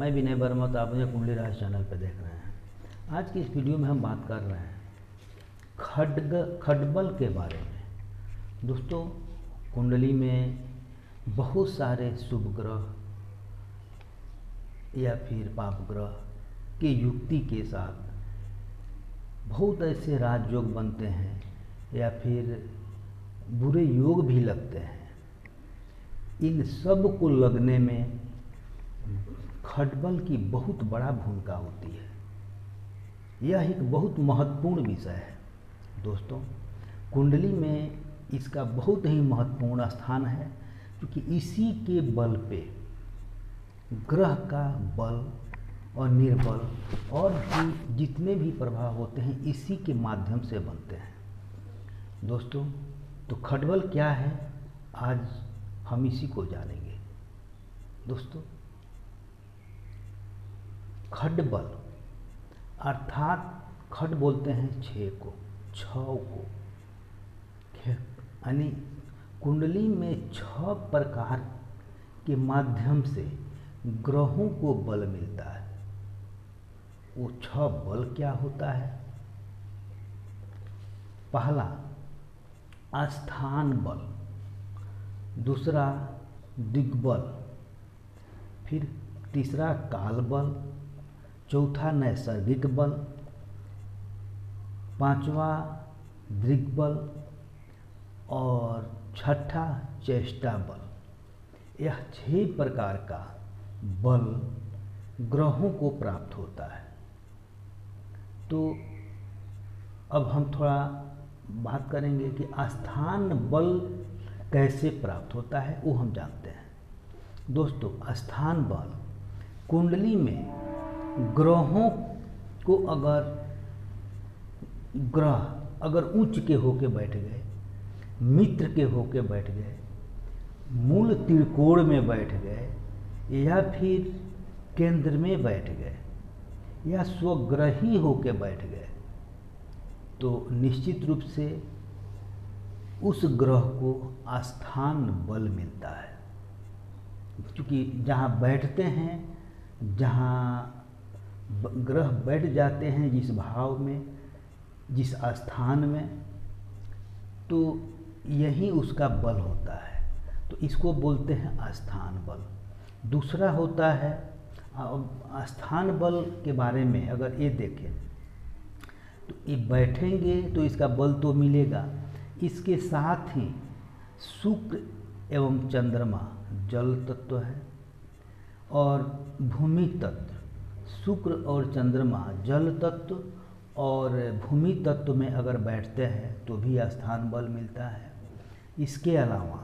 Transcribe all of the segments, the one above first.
मैं विनय वर्मा, तो आप मुझे कुंडली राशि चैनल पर देख रहे हैं। आज की इस वीडियो में हम बात कर रहे हैं खटबल के बारे में। दोस्तों, कुंडली में बहुत सारे शुभ ग्रह या फिर पाप ग्रह की युक्ति के साथ बहुत ऐसे राजयोग बनते हैं या फिर बुरे योग भी लगते हैं। इन सब को लगने में खटबल की बहुत बड़ा भूमिका होती है। यह एक बहुत महत्वपूर्ण विषय है। दोस्तों, कुंडली में इसका बहुत ही महत्वपूर्ण स्थान है, क्योंकि इसी के बल पे ग्रह का बल और निर्बल और भी जितने भी प्रभाव होते हैं इसी के माध्यम से बनते हैं। दोस्तों, तो खटबल क्या है, आज हम इसी को जानेंगे। दोस्तों, खटबल अर्थात खट बोलते हैं छः को, यानी कुंडली में 6 प्रकार के माध्यम से ग्रहों को बल मिलता है। वो 6 बल क्या होता है? पहला आस्थान बल, दूसरा दिग्बल, फिर तीसरा काल बल, चौथा नैसर्गिक बल, पांचवा दृग्बल और छठा चेष्टा बल। यह 6 प्रकार का बल ग्रहों को प्राप्त होता है। तो अब हम थोड़ा बात करेंगे कि आस्थान बल कैसे प्राप्त होता है, वो हम जानते हैं। दोस्तों, आस्थान बल कुंडली में ग्रहों को अगर उच्च के होके बैठ गए, मित्र के होके बैठ गए, मूल त्रिकोण में बैठ गए या फिर केंद्र में बैठ गए या स्वग्रही होके बैठ गए, तो निश्चित रूप से उस ग्रह को आस्थान बल मिलता है। क्योंकि जहाँ बैठते हैं, जहाँ ग्रह बैठ जाते हैं, जिस भाव में, जिस स्थान में, तो यही उसका बल होता है। तो इसको बोलते हैं आस्थान बल। दूसरा होता है आस्थान बल के बारे में अगर ये देखें तो ये बैठेंगे तो इसका बल तो मिलेगा, इसके साथ ही शुक्र एवं चंद्रमा जल तत्व है और भूमि तत्व, शुक्र और चंद्रमा जल तत्व और भूमि तत्व में अगर बैठते हैं तो भी आस्थान बल मिलता है। इसके अलावा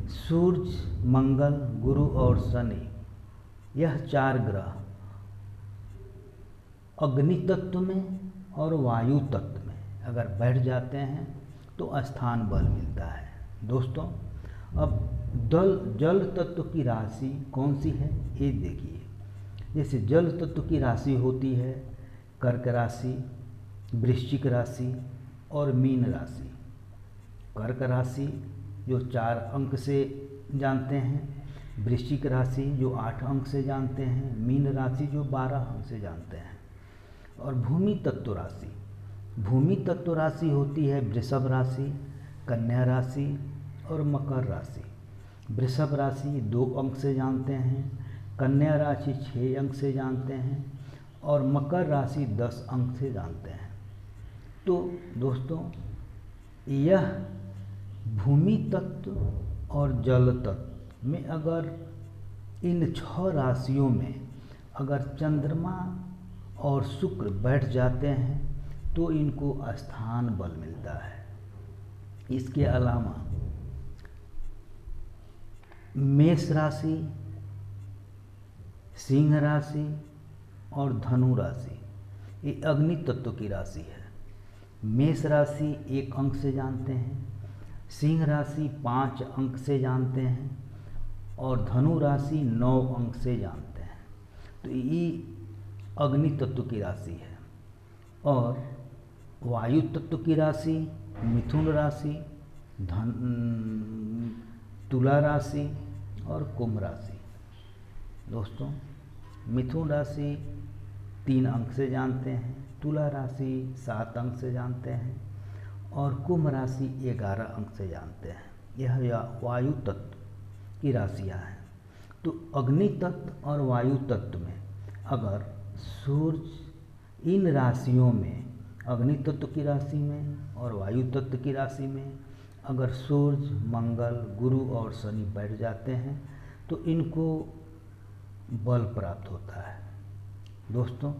सूर्य, मंगल, गुरु और शनि, यह 4 ग्रह अग्नि तत्व में और वायु तत्व में अगर बैठ जाते हैं तो आस्थान बल मिलता है। दोस्तों, अब जल तत्व की राशि कौन सी है ये देखिए। जैसे जल तत्व की राशि होती है कर्क राशि, वृश्चिक राशि और मीन राशि। कर्क राशि जो 4 अंक से जानते हैं, वृश्चिक राशि जो 8 अंक से जानते हैं, मीन राशि जो 12 अंक से जानते हैं। और भूमि तत्व राशि होती है वृषभ राशि, कन्या राशि और मकर राशि। वृषभ राशि 2 अंक से जानते हैं, कन्या राशि 6 अंक से जानते हैं और मकर राशि 10 अंक से जानते हैं। तो दोस्तों, यह भूमि तत्व और जल तत्व में अगर इन 6 राशियों में अगर चंद्रमा और शुक्र बैठ जाते हैं तो इनको आस्थान बल मिलता है। इसके अलावा मेष राशि, सिंह राशि और धनु राशि ये अग्नि तत्व की राशि है। मेष राशि 1 अंक से जानते हैं, सिंह राशि 5 अंक से जानते हैं और धनु राशि 9 अंक से जानते हैं। तो ये अग्नि तत्व की राशि है। और वायु तत्व की राशि मिथुन राशि, तुला राशि और कुंभ राशि। दोस्तों, मिथुन राशि 3 अंक से जानते हैं, तुला राशि 7 अंक से जानते हैं और कुंभ राशि 11 अंक से जानते हैं। यह वायु तत्व की राशियाँ हैं। तो अग्नि तत्व और वायु तत्व में अगर सूर्य इन राशियों में, अग्नि तत्व की राशि में और वायु तत्व की राशि में अगर सूर्य, मंगल, गुरु और शनि बैठ जाते हैं तो इनको बल प्राप्त होता है दोस्तों।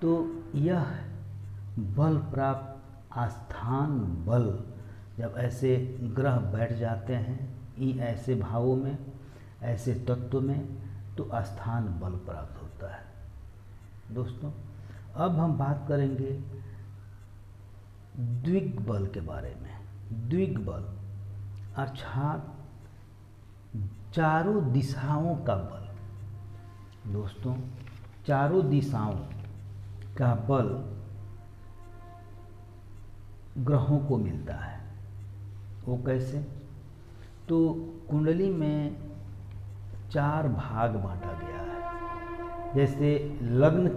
तो यह बल प्राप्त आस्थान बल जब ऐसे ग्रह बैठ जाते हैं ऐसे भावों में, ऐसे तत्व में, तो आस्थान बल प्राप्त होता है दोस्तों। अब हम बात करेंगे द्विग्बल के बारे में। द्विग्बल अर्थात चारों दिशाओं का बल दोस्तों। चारों दिशाओं का बल ग्रहों को मिलता है। वो कैसे? तो कुंडली में 4 भाग बांटा गया है। जैसे लग्न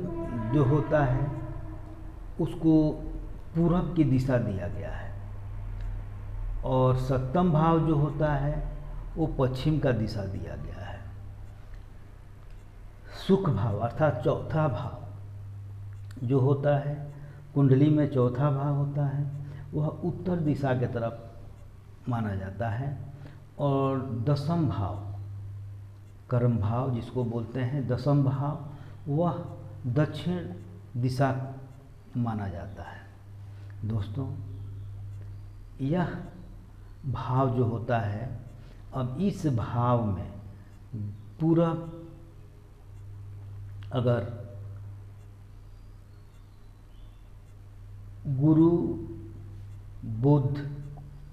जो होता है उसको पूरब की दिशा दिया गया है और सप्तम भाव जो होता है वो पश्चिम का दिशा दिया गया है। सुख भाव अर्थात चौथा भाव जो होता है कुंडली में, चौथा भाव होता है वह उत्तर दिशा की तरफ माना जाता है। और दसम भाव, कर्म भाव जिसको बोलते हैं, दसम भाव वह दक्षिण दिशा माना जाता है दोस्तों। यह भाव जो होता है, अब इस भाव में पूरब अगर गुरु बुध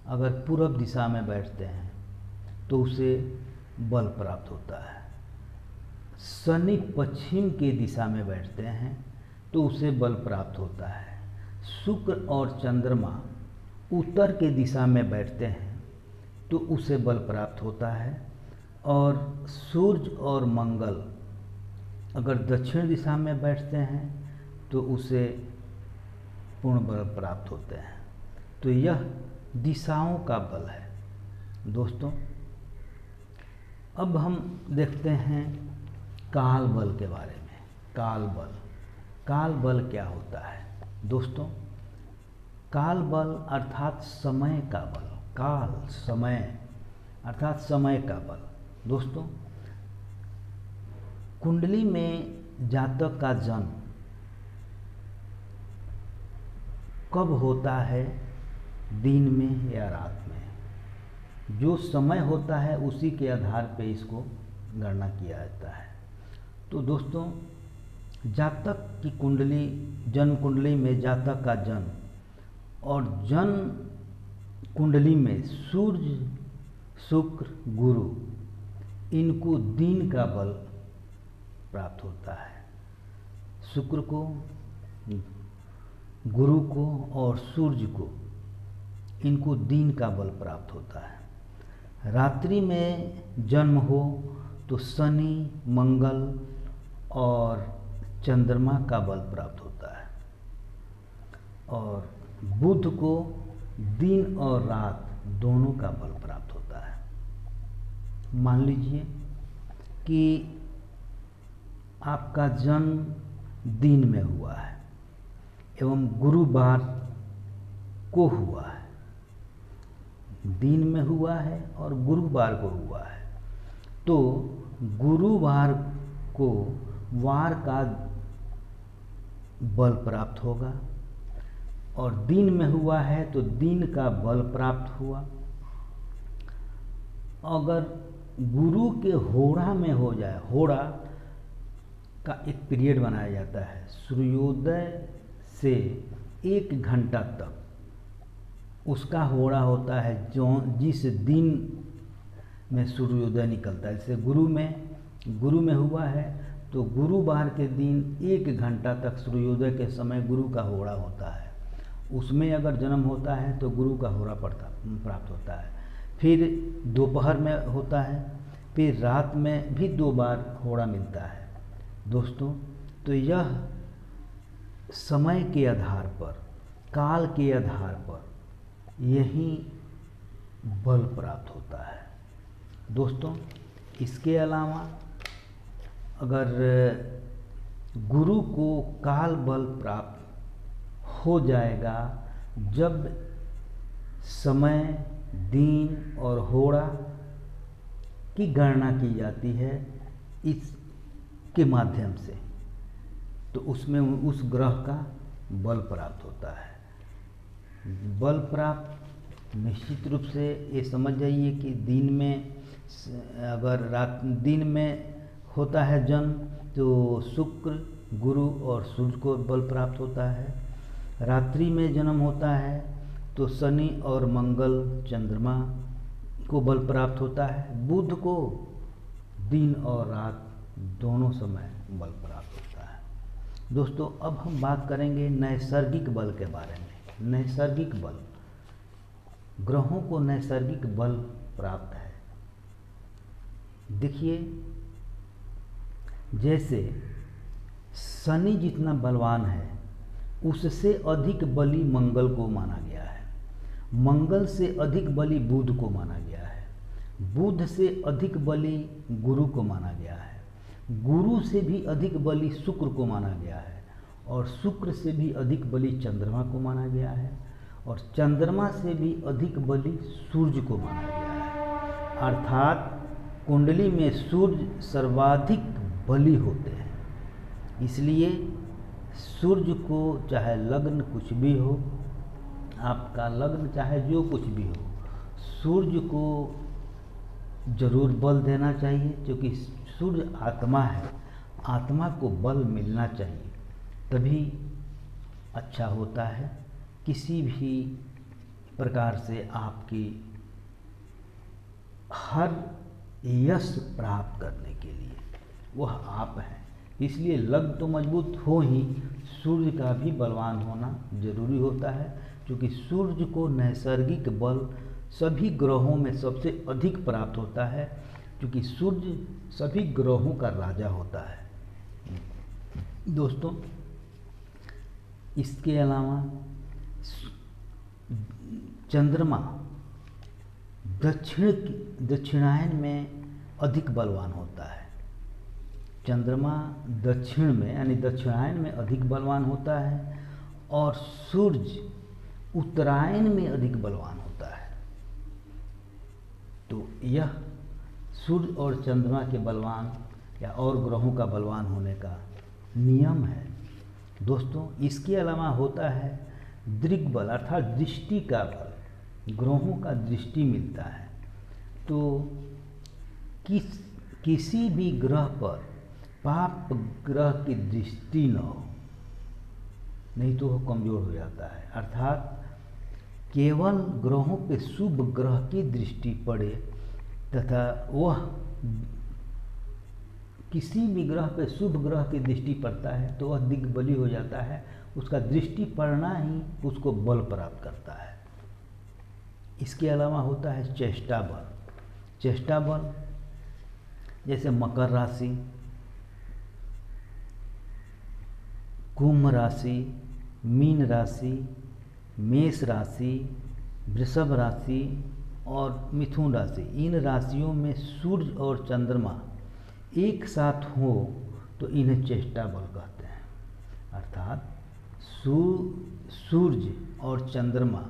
अगर पूरब दिशा में बैठते हैं तो उसे बल प्राप्त होता है। शनि पश्चिम की दिशा में बैठते हैं तो उसे बल प्राप्त होता है। शुक्र और चंद्रमा उत्तर की दिशा में बैठते हैं तो उसे बल प्राप्त होता है। और सूर्य और मंगल अगर दक्षिण दिशा में बैठते हैं तो उसे पूर्ण बल प्राप्त होते हैं। तो यह दिशाओं का बल है दोस्तों। अब हम देखते हैं काल बल के बारे में। काल बल, काल बल क्या होता है दोस्तों? काल बल अर्थात समय का बल। काल समय अर्थात समय का बल दोस्तों। कुंडली में जातक का जन्म कब होता है, दिन में या रात में? जो समय होता है उसी के आधार पे इसको गणना किया जाता है। तो दोस्तों जातक की कुंडली, जन्म कुंडली में जातक का जन्म और जन्म कुंडली में सूर्य, शुक्र, गुरु, इनको दिन का बल प्राप्त होता है। शुक्र को, गुरु को और सूर्य को, इनको दिन का बल प्राप्त होता है। रात्रि में जन्म हो तो शनि, मंगल और चंद्रमा का बल प्राप्त होता है। और बुध को दिन और रात दोनों का बल प्राप्त होता है। मान लीजिए कि आपका जन्म दिन में हुआ है एवं गुरुवार को हुआ है, दिन में हुआ है और गुरुवार को हुआ है, तो गुरुवार को वार का बल प्राप्त होगा और दिन में हुआ है तो दिन का बल प्राप्त हुआ। अगर गुरु के होड़ा में हो जाए, होड़ा का एक पीरियड बनाया जाता है सूर्योदय से 1 घंटा तक, उसका होड़ा होता है जो जिस दिन में सूर्योदय निकलता है। जैसे गुरु में हुआ है तो गुरुवार के दिन 1 घंटा तक सूर्योदय के समय गुरु का होड़ा होता है। उसमें अगर जन्म होता है तो गुरु का होड़ा प्राप्त होता है। फिर दोपहर में होता है, फिर रात में भी 2 बार होड़ा मिलता है। दोस्तों, तो यह समय के आधार पर, काल के आधार पर यही बल प्राप्त होता है। दोस्तों, इसके अलावा अगर गुरु को काल बल प्राप्त हो जाएगा जब समय, दिन और होरा की गणना की जाती है इसके माध्यम से, तो उसमें उस ग्रह का बल प्राप्त होता है। बल प्राप्त निश्चित रूप से ये समझ जाइए कि दिन में अगर दिन में होता है जन्म तो शुक्र, गुरु और सूर्य को बल प्राप्त होता है। रात्रि में जन्म होता है तो शनि और मंगल, चंद्रमा को बल प्राप्त होता है। बुध को दिन और रात दोनों समय बल प्राप्त होता है। दोस्तों, अब हम बात करेंगे नैसर्गिक बल के बारे में। नैसर्गिक बल, ग्रहों को नैसर्गिक बल प्राप्त है। देखिए, जैसे शनि जितना बलवान है उससे अधिक बली मंगल को माना गया है। मंगल से अधिक बली बुध को माना गया है। बुध से अधिक बली गुरु को माना गया है। गुरु से भी अधिक बली शुक्र को माना गया है। और शुक्र से भी अधिक बली चंद्रमा को माना गया है। और चंद्रमा से भी अधिक बली सूर्य को माना गया है। अर्थात कुंडली में सूर्य सर्वाधिक बली होते हैं। इसलिए सूर्य को, चाहे लग्न कुछ भी हो, आपका लग्न चाहे जो कुछ भी हो, सूर्य को जरूर बल देना चाहिए, क्योंकि सूर्य आत्मा है। आत्मा को बल मिलना चाहिए, तभी अच्छा होता है। किसी भी प्रकार से आपकी हर यश प्राप्त करने के लिए वह आप हैं। इसलिए लग्न तो मजबूत हो ही, सूर्य का भी बलवान होना जरूरी होता है, क्योंकि सूर्य को नैसर्गिक बल सभी ग्रहों में सबसे अधिक प्राप्त होता है, क्योंकि सूर्य सभी ग्रहों का राजा होता है। दोस्तों, इसके अलावा चंद्रमा दक्षिणायन में अधिक बलवान होता है। चंद्रमा दक्षिण में यानी दक्षिणायन में अधिक बलवान होता है और सूर्य उत्तरायण में अधिक बलवान होता है। तो यह सूर्य और चंद्रमा के बलवान या और ग्रहों का बलवान होने का नियम है। दोस्तों, इसके अलावा होता है दृग्बल अर्थात दृष्टि का बल। ग्रहों का दृष्टि मिलता है, तो किसी भी ग्रह पर पाप ग्रह की दृष्टि न हो, नहीं तो वह कमज़ोर हो जाता है। अर्थात केवल ग्रहों पे शुभ ग्रह की दृष्टि पड़े तथा वह किसी भी ग्रह पे शुभ ग्रह की दृष्टि पड़ता है तो वह दिग्बली हो जाता है। उसका दृष्टि पड़ना ही उसको बल प्राप्त करता है। इसके अलावा होता है चेष्टा बल। चेष्टा बल जैसे मकर राशि, कुंभ राशि, मीन राशि, मेष राशि, वृषभ राशि और मिथुन राशि, इन राशियों में सूर्य और चंद्रमा एक साथ हो तो इन्हें चेष्टा बल कहते हैं। अर्थात सूर्य और चंद्रमा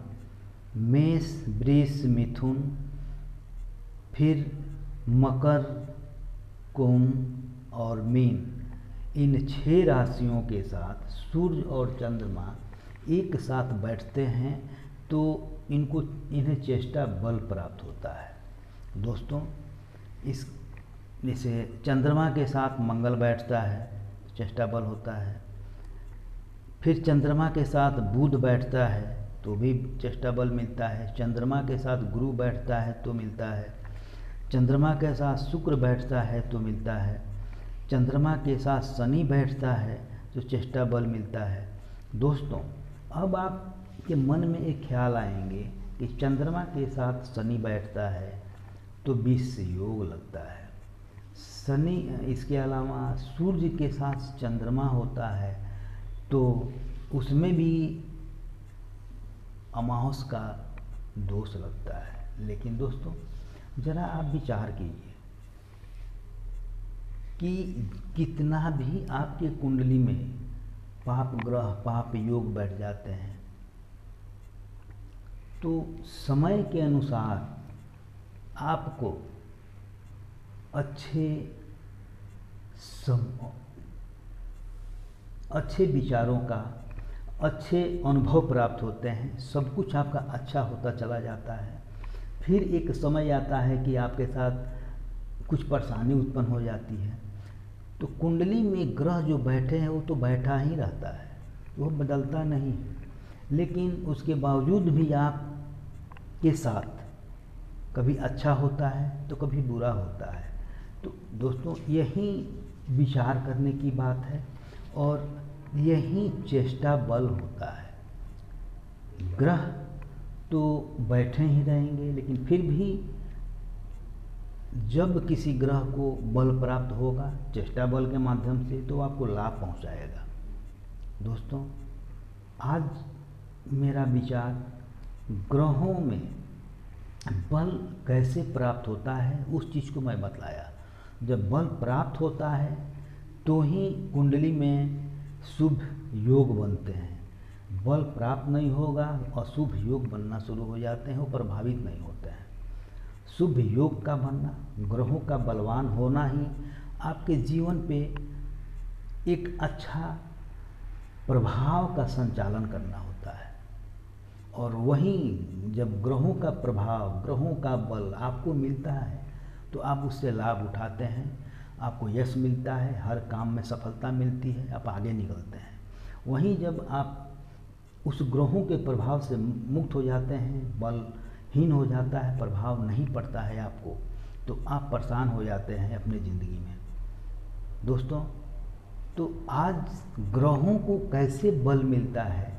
मेष, वृष, मिथुन, फिर मकर, कुंभ और मीन, इन 6 राशियों के साथ सूर्य और चंद्रमा एक साथ बैठते हैं तो इन्हें चेष्टा बल प्राप्त होता है। दोस्तों, जैसे चंद्रमा के साथ मंगल बैठता है, चेष्टा बल होता है। फिर चंद्रमा के साथ बुध बैठता है तो भी चेष्टा बल मिलता है। चंद्रमा के साथ गुरु बैठता है तो मिलता है। चंद्रमा के साथ शुक्र बैठता है तो मिलता है। चंद्रमा के साथ शनि बैठता है तो चेष्टा बल मिलता है। दोस्तों, अब आपके मन में एक ख्याल आएंगे कि चंद्रमा के साथ शनि बैठता है तो विष योग लगता है। शनि, इसके अलावा सूर्य के साथ चंद्रमा होता है तो उसमें भी अमावस का दोष लगता है। लेकिन दोस्तों ज़रा आप विचार कीजिए कि कितना भी आपके कुंडली में पाप ग्रह, पाप योग बैठ जाते हैं तो समय के अनुसार आपको अच्छे विचारों का, अच्छे अनुभव प्राप्त होते हैं, सब कुछ आपका अच्छा होता चला जाता है। फिर एक समय आता है कि आपके साथ कुछ परेशानी उत्पन्न हो जाती है, तो कुंडली में ग्रह जो बैठे हैं वो तो बैठा ही रहता है, वो बदलता नहीं है। लेकिन उसके बावजूद भी आप के साथ कभी अच्छा होता है तो कभी बुरा होता है। तो दोस्तों यही विचार करने की बात है और यही चेष्टा बल होता है। ग्रह तो बैठे ही रहेंगे, लेकिन फिर भी जब किसी ग्रह को बल प्राप्त होगा चेष्टा बल के माध्यम से तो आपको लाभ पहुंचाएगा। दोस्तों आज मेरा विचार ग्रहों में बल कैसे प्राप्त होता है उस चीज़ को मैं बतलाया। जब बल प्राप्त होता है तो ही कुंडली में शुभ योग बनते हैं। बल प्राप्त नहीं होगा अशुभ योग बनना शुरू हो जाते हैं, वो प्रभावित नहीं होते हैं। शुभ योग का बनना, ग्रहों का बलवान होना ही आपके जीवन पे एक अच्छा प्रभाव का संचालन करना होता है। और वहीं जब ग्रहों का प्रभाव, ग्रहों का बल आपको मिलता है तो आप उससे लाभ उठाते हैं, आपको यश मिलता है, हर काम में सफलता मिलती है, आप आगे निकलते हैं। वहीं जब आप उस ग्रहों के प्रभाव से मुक्त हो जाते हैं, बलहीन हो जाता है, प्रभाव नहीं पड़ता है आपको, तो आप परेशान हो जाते हैं अपनी ज़िंदगी में। दोस्तों तो आज ग्रहों को कैसे बल मिलता है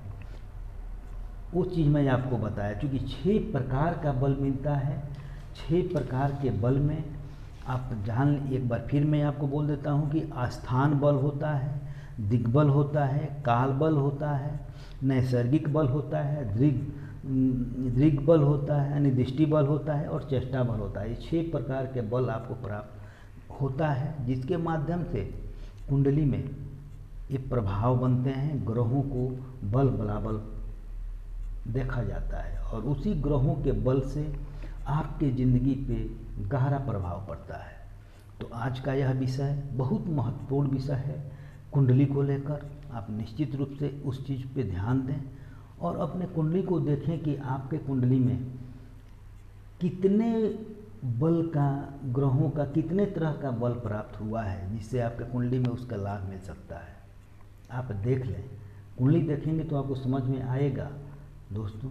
वो चीज़ मैं आपको बताया, क्योंकि 6 प्रकार का बल मिलता है। 6 प्रकार के बल में आप जान, एक बार फिर मैं आपको बोल देता हूँ कि आस्थान बल होता है, दिग्बल होता है, काल बल होता है, नैसर्गिक बल होता है, दृग बल होता है यानी दृष्टि बल होता है और चेष्टा बल होता है। ये 6 प्रकार के बल आपको प्राप्त होता है, जिसके माध्यम से कुंडली में ये प्रभाव बनते हैं। ग्रहों को बल बलाबल देखा जाता है और उसी ग्रहों के बल से आपके ज़िंदगी पे गहरा प्रभाव पड़ता है। तो आज का यह विषय बहुत महत्वपूर्ण विषय है कुंडली को लेकर। आप निश्चित रूप से उस चीज़ पे ध्यान दें और अपने कुंडली को देखें कि आपके कुंडली में कितने बल का, ग्रहों का कितने तरह का बल प्राप्त हुआ है, जिससे आपके कुंडली में उसका लाभ मिल सकता है। आप देख लें, कुंडली देखेंगे तो आपको समझ में आएगा। दोस्तों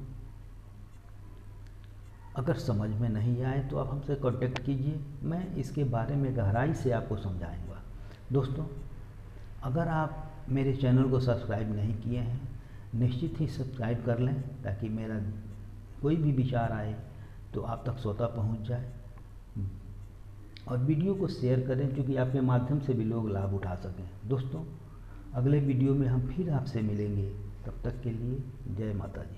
अगर समझ में नहीं आए तो आप हमसे कांटेक्ट कीजिए, मैं इसके बारे में गहराई से आपको समझाऊंगा। दोस्तों अगर आप मेरे चैनल को सब्सक्राइब नहीं किए हैं, निश्चित ही सब्सक्राइब कर लें ताकि मेरा कोई भी विचार आए तो आप तक स्वतः पहुंच जाए। और वीडियो को शेयर करें क्योंकि आपके माध्यम से भी लोग लाभ उठा सकें। दोस्तों अगले वीडियो में हम फिर आपसे मिलेंगे, तब तक के लिए जय माता जी।